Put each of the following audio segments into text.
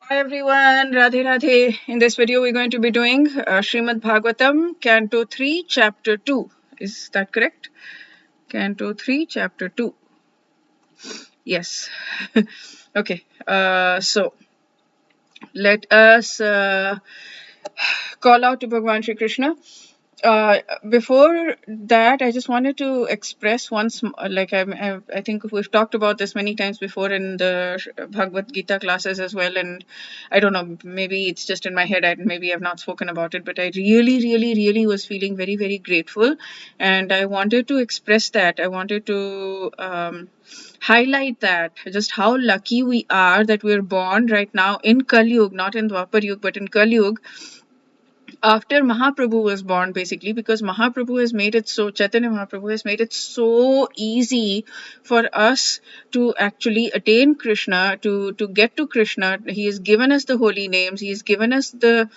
Hi everyone, Radhe Radhe. In this video, we're going to be doing Srimad Bhagavatam, Canto 3, Chapter 2. Is that correct? Canto 3, Chapter 2. Yes. Okay. So let us call out to Bhagwan Shri Krishna. Before that, I just wanted to express once, like I think we've talked about this many times before in the Bhagavad Gita classes as well, and I don't know, maybe it's just in my head, maybe I've not spoken about it, but I really was feeling very grateful, and I wanted to express that. I wanted to highlight that, just how lucky we are that we're born right now in Kali Yuga, not in Dwapar Yuga, but in Kali Yuga, after Mahaprabhu was born, basically, because Mahaprabhu has made it so, Chaitanya Mahaprabhu has made it so easy for us to actually attain Krishna, to get to Krishna. He has given us the holy names, he has given us the,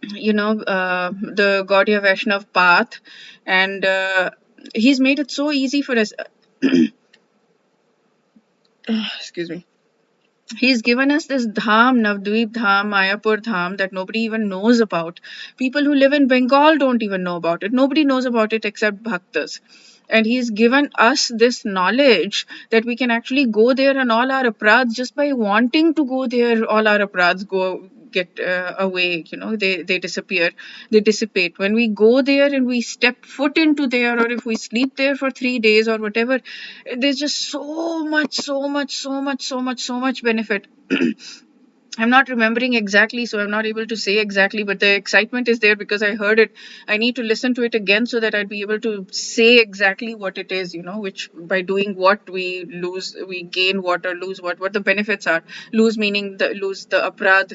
the Gaudiya Vaishnav path, and he's made it so easy for us. Excuse me. He's given us this dham, Navdvip Dham, Mayapur Dham, that nobody even knows about. People who live in Bengal don't even know about it. Nobody knows about it except bhaktas. And he's given us this knowledge that we can actually go there, and all our apradhs, just by wanting to go there, all our apradhs get away. They disappear, they dissipate. When we go there and we step foot into there, or if we sleep there for 3 days or whatever, there's just so much benefit. I'm not remembering exactly, so I'm not able to say exactly, but the excitement is there because I heard it. I need to listen to it again so that I'd be able to say exactly what it is, which by doing what we lose, we gain what or lose what the benefits are. Lose meaning lose the aprad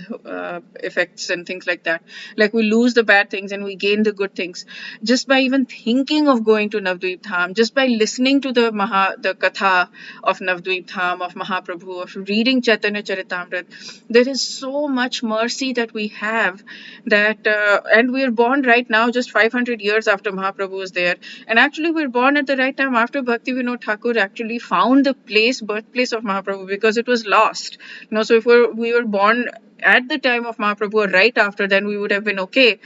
effects and things like that. Like we lose the bad things and we gain the good things. Just by even thinking of going to Navdvip Dham, just by listening to the Katha of Navdvip Dham, of Mahaprabhu, of reading Chaitanya Charitamrita, there is so much mercy that we have, that and we're born right now just 500 years after Mahaprabhu was there, and actually we're born at the right time after Bhakti Vinod Thakur actually found the birthplace of Mahaprabhu, because it was lost. So if we were born at the time of Mahaprabhu or right after, then we would have been okay,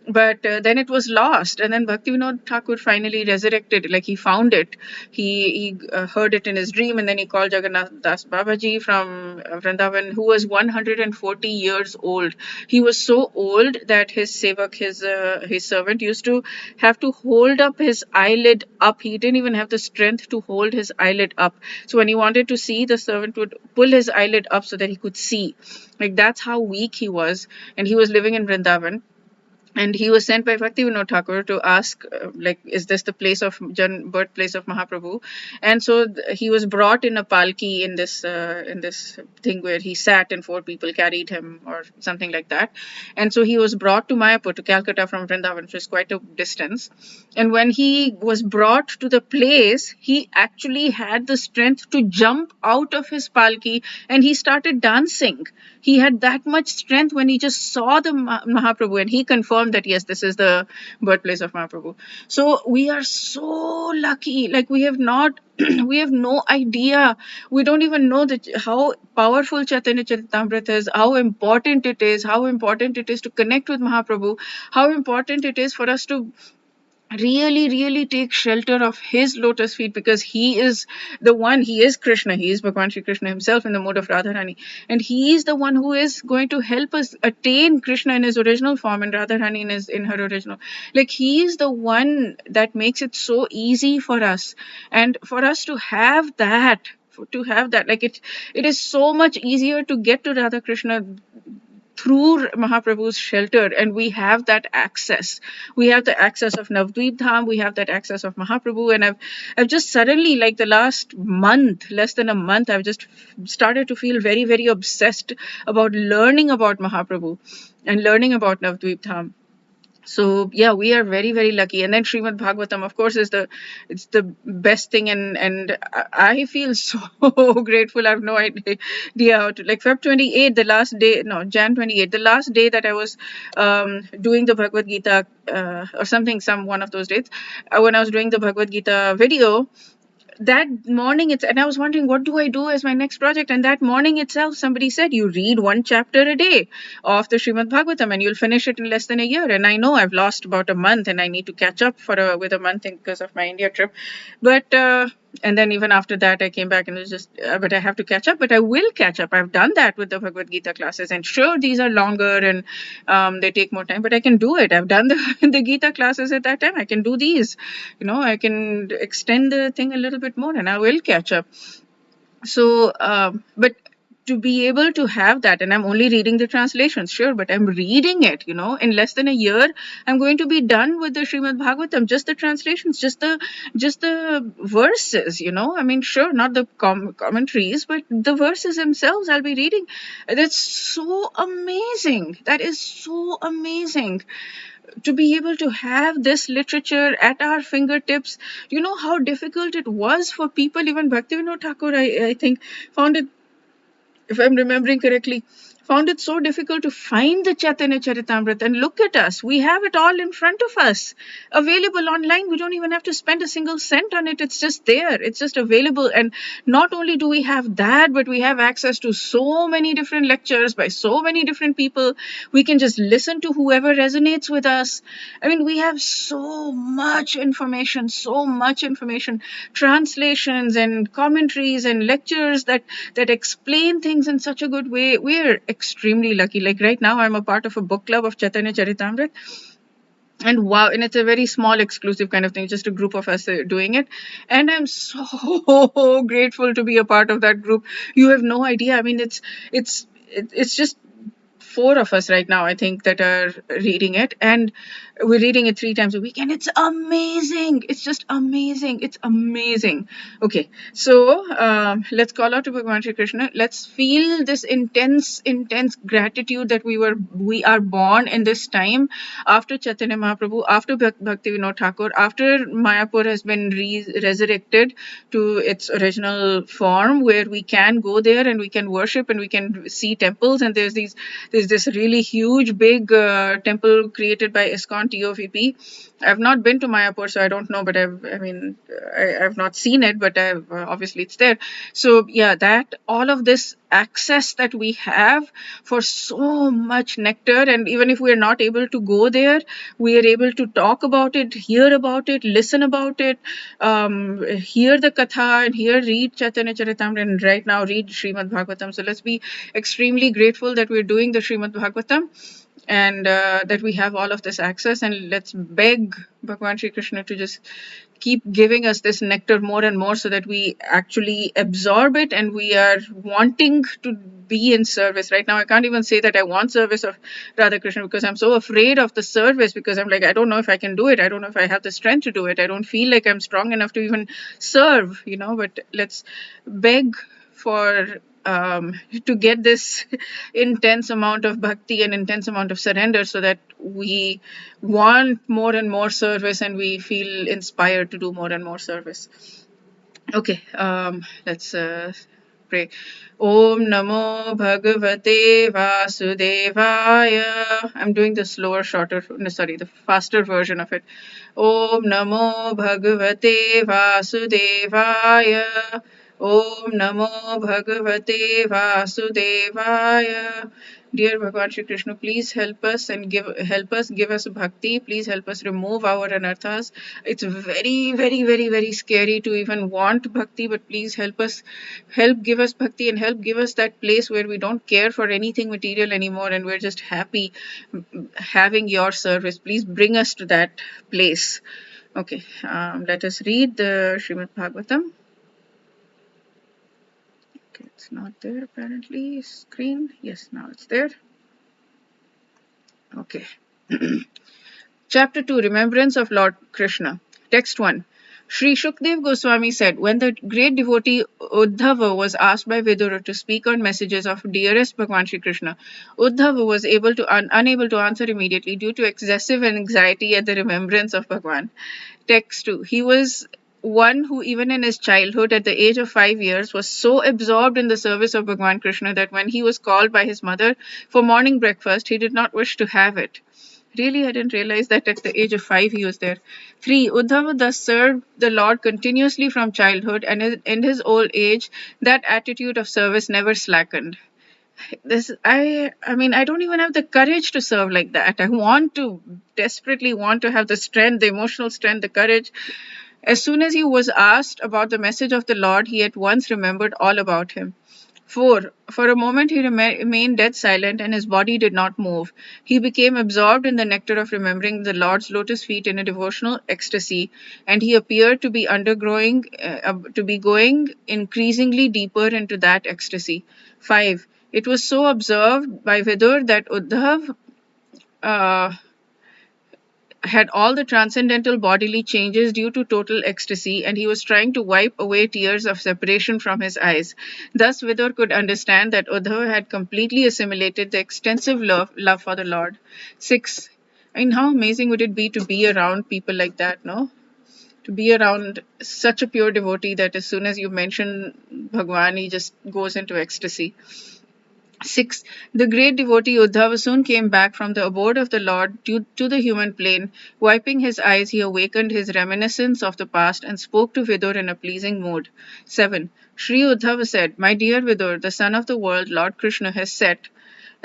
but then it was lost, and then Bhaktivinoda Thakur finally resurrected, like he found it. He heard it in his dream, and then he called Jagannath Das Babaji from Vrindavan, who was 140 years old. He was so old that his sevak, his servant, used to have to hold up his eyelid up. He didn't even have the strength to hold his eyelid up. So when he wanted to see, the servant would pull his eyelid up so that he could see. Like, that's how weak he was, and he was living in Vrindavan. And he was sent by Bhaktivinoda Thakur to ask, is this the birthplace of Mahaprabhu? And so he was brought in a palki in this thing where he sat and 4 people carried him or something like that. And so he was brought to Mayapur, to Calcutta from Vrindavan, which is quite a distance. And when he was brought to the place, he actually had the strength to jump out of his palki and he started dancing. He had that much strength when he just saw the Mahaprabhu, and he confirmed that yes, this is the birthplace of Mahaprabhu. So we are so lucky. Like, we have not we have no idea. We don't even know that how powerful Chaitanya Charitamrita is, how important it is, to connect with Mahaprabhu, how important it is for us to really take shelter of his lotus feet, because he is Krishna, he is Bhagwan Shri Krishna himself in the mode of Radharani, and he is the one who is going to help us attain Krishna in his original form and Radharani in her original. Like, he is the one that makes it so easy for us, and for us to have that, like, it is so much easier to get to Radha Krishna through Mahaprabhu's shelter, and we have that access. We have the access of Navdvip Dham, we have that access of Mahaprabhu, and I've just suddenly, like the last month, less than a month, I've just started to feel very obsessed about learning about Mahaprabhu and learning about Navdvip Dham. So yeah, we are very lucky. And then Srimad Bhagavatam, of course, it's the best thing, and I feel so grateful. I have no idea how to, like, Feb 28, the last day, no, Jan 28, the last day that I was doing the Bhagavad Gita or something, one of those days, when I was doing the Bhagavad Gita video. that morning, and I was wondering, what do I do as my next project? And that morning itself, somebody said, you read one chapter a day of the Srimad Bhagavatam and you'll finish it in less than a year. And I know I've lost about a month and I need to catch up with a month because of my India trip. But and then even after that, I came back and it was just, but I have to catch up. But I will catch up. I've done that with the Bhagavad Gita classes, and sure, these are longer and they take more time, but I can do it. I've done the Gita classes at that time. I can do these. I can extend the thing a little bit more, and I will catch up. So, but to be able to have that, and I'm only reading the translations, sure, but I'm reading it, in less than a year, I'm going to be done with the Srimad Bhagavatam, just the translations, just the verses, I mean, sure, not the commentaries, but the verses themselves I'll be reading. That's so amazing. That is so amazing to be able to have this literature at our fingertips. You know how difficult it was for people, even Bhaktivinoda Thakur, I think, found it, if I'm remembering correctly, found it so difficult to find the Chaitanya Charitamrita. And look at us, we have it all in front of us, available online. We don't even have to spend a single cent on it. It's just there, it's just available. And not only do we have that, but we have access to so many different lectures by so many different people. We can just listen to whoever resonates with us. I mean, we have so much information, translations and commentaries and lectures that explain things in such a good way. We're extremely lucky. Like right now, I'm a part of a book club of Chaitanya Charitamrita. And wow, and it's a very small exclusive kind of thing, just a group of us doing it. And I'm so grateful to be a part of that group. You have no idea. I mean, it's just 4 of us right now, I think, that are reading it, and we're reading it 3 times a week, and it's amazing. It's just amazing. It's amazing. Okay, so let's call out to Bhagavan Shri Krishna. Let's feel this intense gratitude that we are born in this time, after Chaitanya Mahaprabhu, after Bhaktivinoda Thakur, after Mayapur has been resurrected to its original form, where we can go there and we can worship and we can see temples. And there's this really huge big temple created by ISKCON TOVP. I've not been to Mayapur, so I don't know, but I've not seen it, but obviously it's there. So yeah, that all of this access that we have for so much nectar, and even if we're not able to go there, we are able to talk about it, hear about it, listen about it, hear the katha, and read Chaitanya Charitamrita, and right now read Srimad Bhagavatam. So let's be extremely grateful that we're doing the Srimad Bhagavatam, and that we have all of this access. And let's beg Bhagavan Shri Krishna to just keep giving us this nectar more and more, so that we actually absorb it and we are wanting to be in service. Right now, I can't even say that I want service of Radha Krishna, because I'm so afraid of the service, because I'm like, I don't know if I can do it. I don't know if I have the strength to do it. I don't feel like I'm strong enough to even serve, but let's beg for to get this intense amount of bhakti and intense amount of surrender, so that we want more and more service and we feel inspired to do more and more service. Okay, let's pray. Om Namo Bhagavate Vasudevaya. I'm doing the the faster version of it. Om Namo Bhagavate Vasudevaya. Om Namo Bhagavate Vasudevaya. Dear Bhagavan Shri Krishna, please help us and give us bhakti. Please help us remove our anarthas. It's very, very, very, very scary to even want bhakti, but please help give us bhakti, and help give us that place where we don't care for anything material anymore and we're just happy having your service. Please bring us to that place. Okay, let us read the Srimad Bhagavatam. Okay, it's not there apparently. Screen. Yes, now it's there. Okay. Chapter 2, Remembrance of Lord Krishna. Text 1. Sri Shukdev Goswami said, when the great devotee Uddhava was asked by Vidura to speak on messages of dearest Bhagavan Shri Krishna, Uddhava was unable to answer immediately due to excessive anxiety at the remembrance of Bhagavan. Text 2. He was one who, even in his childhood, at the age of 5 years, was so absorbed in the service of Bhagavan Krishna that when he was called by his mother for morning breakfast, he did not wish to have it. Really, I didn't realize that at the age of 5 he was there. 3. Uddhava thus served the Lord continuously from childhood, and in his old age, that attitude of service never slackened. I don't even have the courage to serve like that. I want to, desperately want to have the strength, the emotional strength, the courage. As soon as he was asked about the message of the Lord, he at once remembered all about him. 4. For a moment he remained dead silent, and his body did not move. He became absorbed in the nectar of remembering the Lord's lotus feet in a devotional ecstasy, and he appeared to be going increasingly deeper into that ecstasy. 5. It was so observed by Vidur that Uddhav uh, had all the transcendental bodily changes due to total ecstasy, and he was trying to wipe away tears of separation from his eyes. Thus, Vidur could understand that Uddhava had completely assimilated the extensive love for the Lord. 6. I mean, how amazing would it be to be around people like that, no? To be around such a pure devotee that as soon as you mention Bhagwan, he just goes into ecstasy. 6. The great devotee Uddhava soon came back from the abode of the Lord to the human plane. Wiping his eyes, he awakened his reminiscence of the past and spoke to Vidur in a pleasing mood. 7. Sri Uddhava said, My dear Vidur, the son of the world, Lord Krishna, has set,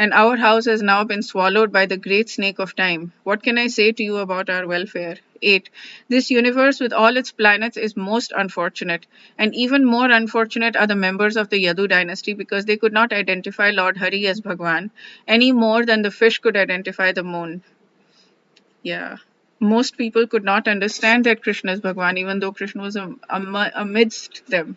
and our house has now been swallowed by the great snake of time. What can I say to you about our welfare? 8. This universe with all its planets is most unfortunate, and even more unfortunate are the members of the Yadu dynasty because they could not identify Lord Hari as Bhagwan any more than the fish could identify the moon. Yeah. Most people could not understand that Krishna is Bhagwan, even though Krishna was amidst them.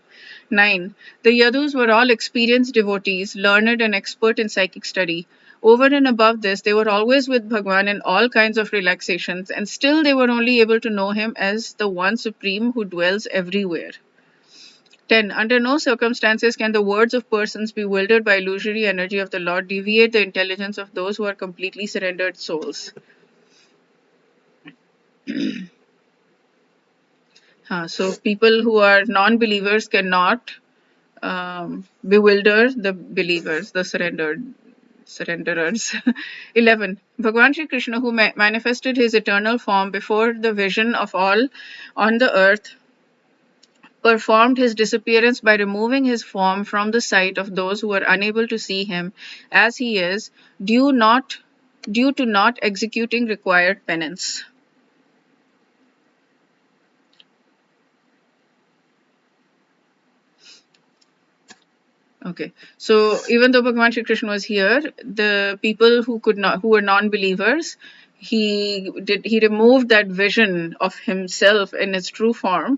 9. The Yadus were all experienced devotees, learned and expert in psychic study. Over and above this, they were always with Bhagwan in all kinds of relaxations, and still they were only able to know him as the one supreme who dwells everywhere. 10. Under no circumstances can the words of persons bewildered by illusory energy of the Lord deviate the intelligence of those who are completely surrendered souls. So people who are non-believers cannot bewilder the believers, the surrenderers. 11. Bhagwan Sri Krishna, who manifested his eternal form before the vision of all on the earth, performed his disappearance by removing his form from the sight of those who are unable to see him as he is, due to not executing required penance. Okay, so even though Bhagwan Shri Krishna was here, the people who were non-believers, he removed that vision of himself in its true form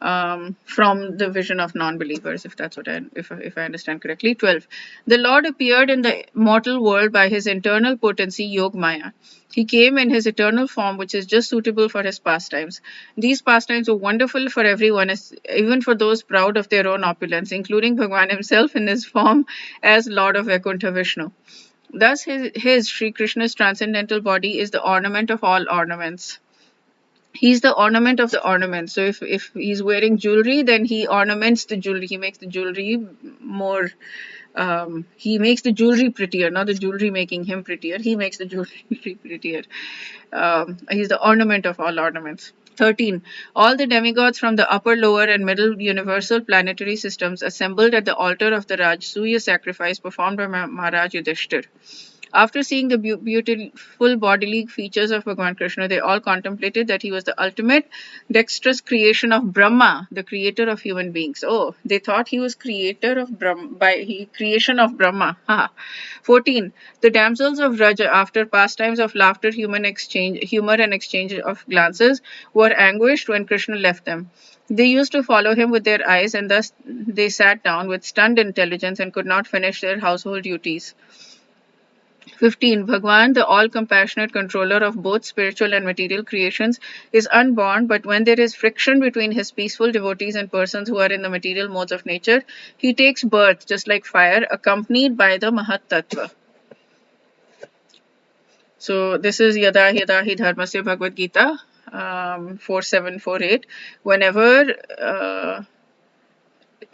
from the vision of non-believers, if that's what if I understand correctly. 12. The Lord appeared in the mortal world by his internal potency, Yog Maya. He came in his eternal form, which is just suitable for his pastimes. These pastimes were wonderful for everyone, even for those proud of their own opulence, including Bhagwan himself in his form as Lord of Vaikuntha Vishnu. Thus, his Sri Krishna's transcendental body is the ornament of all ornaments. He's the ornament of the ornaments. So if he's wearing jewelry, then he ornaments the jewelry. He makes the jewelry more. He makes the jewelry prettier, not the jewelry making him prettier. He makes the jewelry prettier. He's the ornament of all ornaments. 13. All the demigods from the upper, lower, and middle universal planetary systems assembled at the altar of the Rajasuya sacrifice performed by Maharaj Yudhishthir. After seeing the beautiful bodily features of Bhagwan Krishna, they all contemplated that he was the ultimate dexterous creation of Brahma, the creator of human beings. Oh, they thought he was creator of creation of Brahma. Ha. 14. The damsels of Raja, after pastimes of laughter, humor, and exchange of glances, were anguished when Krishna left them. They used to follow him with their eyes, and thus they sat down with stunned intelligence and could not finish their household duties. 15. Bhagwan, the all-compassionate controller of both spiritual and material creations, is unborn, but when there is friction between his peaceful devotees and persons who are in the material modes of nature, he takes birth, just like fire, accompanied by the Mahat Tattva. So this is Yada Yada Hi Dharmasya Bhagavad Gita 4748. Whenever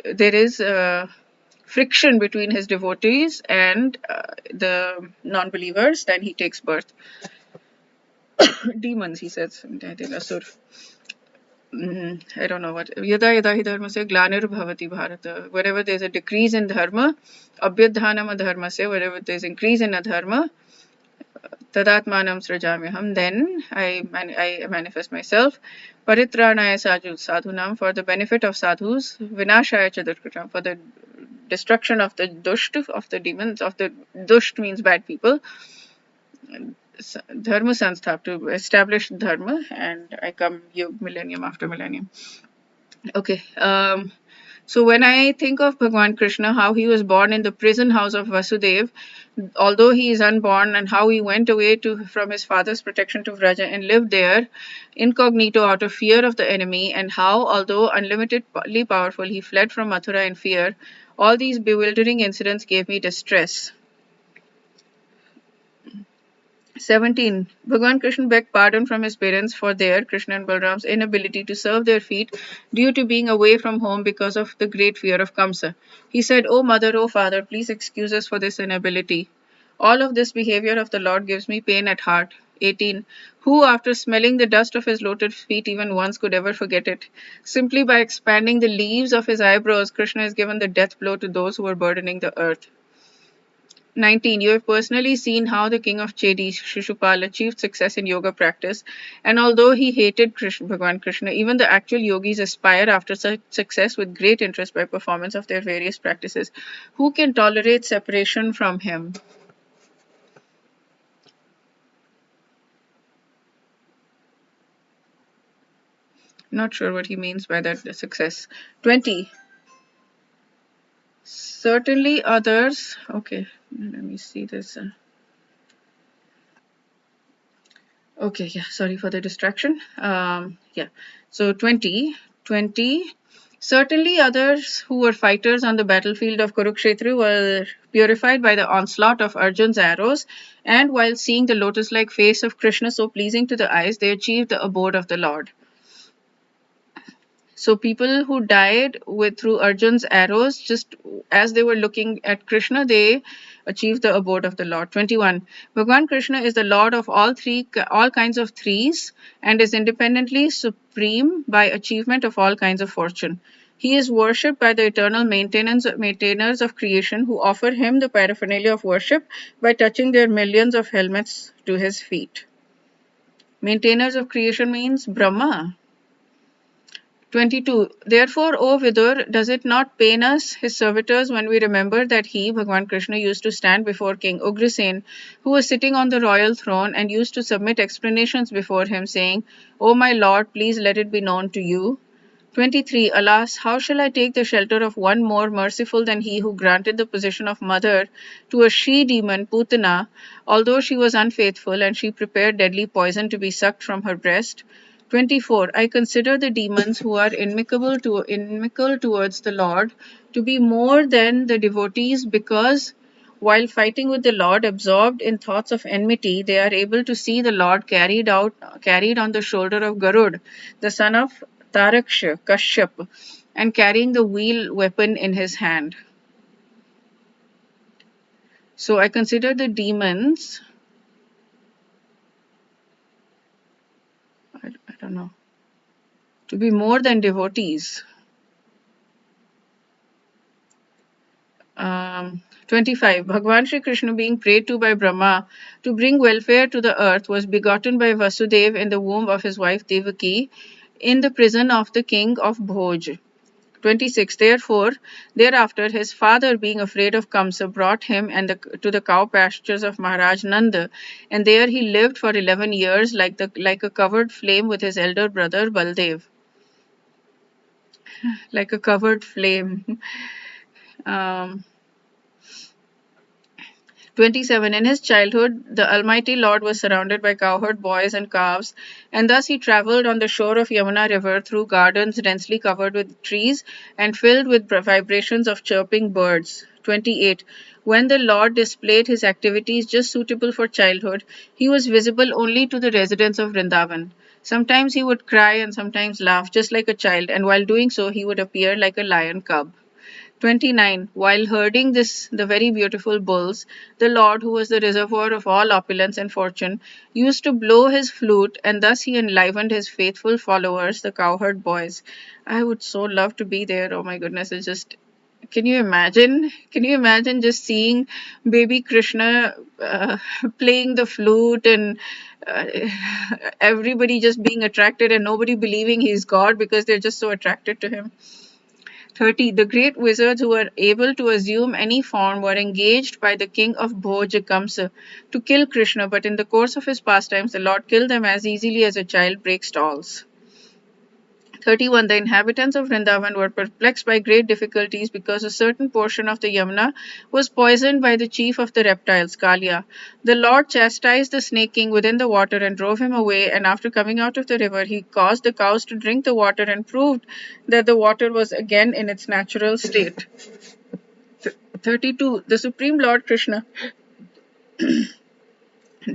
there is friction between his devotees and the non-believers, then he takes birth. Demons, he says. I think asur. I don't know what. Yada yada hi dharma se glanir bhavati bharata. Wherever there's a decrease in dharma, abhyadhanam adharma se, wherever there's increase in adharma, tadatmanam srajamyaham, then I manifest myself. Paritranaya sadhunam, for the benefit of sadhus, vinashaya chadurkritam, for the destruction of the dusht, of the demons, of the dusht means bad people, dharma sanstha, to establish dharma, and I come millennium after millennium. Okay. So when I think of Bhagwan Krishna, how he was born in the prison house of Vasudev, although he is unborn, and how he went away from his father's protection to Vraja and lived there incognito out of fear of the enemy, and how, although unlimitedly powerful, he fled from Mathura in fear, all these bewildering incidents gave me distress. 17. Bhagwan Krishna begged pardon from his parents for their, Krishna and Balram's, inability to serve their feet due to being away from home because of the great fear of Kamsa. He said, "O mother, O father, please excuse us for this inability. All of this behavior of the Lord gives me pain at heart." 18. Who, after smelling the dust of his lotus feet even once, could ever forget it? Simply by expanding the leaves of his eyebrows, Krishna has given the death blow to those who are burdening the earth. 19. You have personally seen how the king of Chedi, Shishupal, achieved success in yoga practice, and although he hated Bhagwan Krishna, even the actual yogis aspire after such success with great interest by performance of their various practices. Who can tolerate separation from him? Not sure what he means by that success. 20. Certainly others. Okay, let me see this. Okay, yeah, sorry for the distraction. Yeah, so 20. Certainly others who were fighters on the battlefield of Kurukshetra were purified by the onslaught of Arjun's arrows, and while seeing the lotus-like face of Krishna so pleasing to the eyes, they achieved the abode of the Lord. So people who died through Arjun's arrows, just as they were looking at Krishna, they achieved the abode of the Lord. 21. Bhagwan Krishna is the Lord of all kinds of threes, and is independently supreme by achievement of all kinds of fortune. He is worshipped by the eternal maintainers of creation, who offer him the paraphernalia of worship by touching their millions of helmets to his feet. Maintainers of creation means Brahma. 22. Therefore, O Vidur, does it not pain us, his servitors, when we remember that he, Bhagwan Krishna, used to stand before King Ugrasen, who was sitting on the royal throne, and used to submit explanations before him, saying, "O my lord, please let it be known to you." 23. Alas, how shall I take the shelter of one more merciful than he who granted the position of mother to a she-demon, Putana, although she was unfaithful, and she prepared deadly poison to be sucked from her breast? 24. I consider the demons who are inimical towards the Lord to be more than the devotees, because while fighting with the Lord, absorbed in thoughts of enmity, they are able to see the Lord carried on the shoulder of Garud, the son of Taraksha, Kashyap, and carrying the wheel weapon in his hand. So I consider the demons, I don't know, to be more than devotees. 25. Bhagwan Shri Krishna, being prayed to by Brahma to bring welfare to the earth, was begotten by Vasudeva in the womb of his wife Devaki in the prison of the king of Bhoj. 26. Therefore, thereafter, his father, being afraid of Kamsa, brought him to the cow pastures of Maharaj Nanda, and there he lived for 11 years like a covered flame with his elder brother Baldev. Like a covered flame. Um, 27. In his childhood, the Almighty Lord was surrounded by cowherd boys and calves, and thus he travelled on the shore of Yamuna river through gardens densely covered with trees and filled with vibrations of chirping birds. 28. When the Lord displayed his activities just suitable for childhood, he was visible only to the residents of Vrindavan. Sometimes he would cry and sometimes laugh, just like a child, and while doing so, he would appear like a lion cub. 29. While herding the very beautiful bulls, the Lord, who was the reservoir of all opulence and fortune, used to blow his flute, and thus he enlivened his faithful followers, the cowherd boys. I would so love to be there. Oh my goodness, it's just, can you imagine? Can you imagine just seeing baby Krishna playing the flute, and uh, everybody just being attracted and nobody believing he's God because they're just so attracted to him? 30. The great wizards who were able to assume any form were engaged by the king of Bhojakamsa to kill Krishna, but in the course of his pastimes, the Lord killed them as easily as a child breaks dolls. 31. The inhabitants of Vrindavan were perplexed by great difficulties because a certain portion of the Yamuna was poisoned by the chief of the reptiles, Kalia. The Lord chastised the snake king within the water and drove him away, and after coming out of the river, he caused the cows to drink the water and proved that the water was again in its natural state. 32. The Supreme Lord Krishna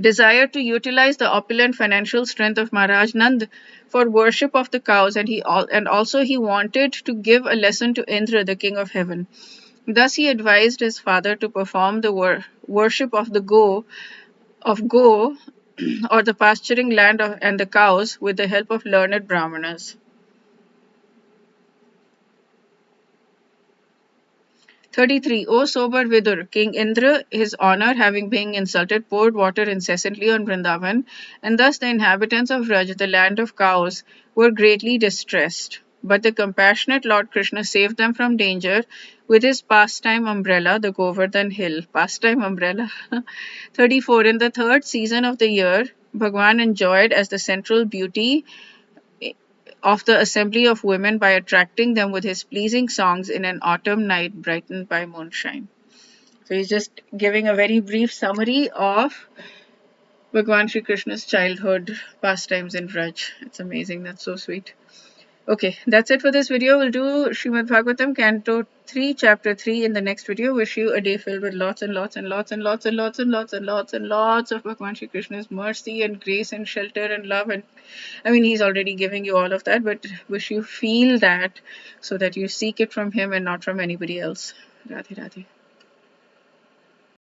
desired to utilize the opulent financial strength of Maharaj Nand for worship of the cows, and also he wanted to give a lesson to Indra, the king of heaven. Thus he advised his father to perform the worship of the go or the pasturing land and the cows with the help of learned brahmanas. 33. O sober Vidur, King Indra, his honor having been insulted, poured water incessantly on Vrindavan, and thus the inhabitants of Raj, the land of cows, were greatly distressed. But the compassionate Lord Krishna saved them from danger with his pastime umbrella, the Govardhan hill. Pastime umbrella. 34. In the third season of the year, Bhagwan enjoyed as the central beauty of the assembly of women by attracting them with his pleasing songs in an autumn night brightened by moonshine. So he's just giving a very brief summary of Bhagwan Sri Krishna's childhood pastimes in Vraj. It's amazing. That's so sweet. Okay, that's it for this video. We'll do Srimad Bhagavatam Canto 3, Chapter 3 in the next video. Wish you a day filled with lots and lots and lots and lots and lots and lots and lots and lots of Bhagwan Sri Krishna's mercy and grace and shelter and love. And I mean, he's already giving you all of that, but wish you feel that so that you seek it from him and not from anybody else. Radhe Radhe.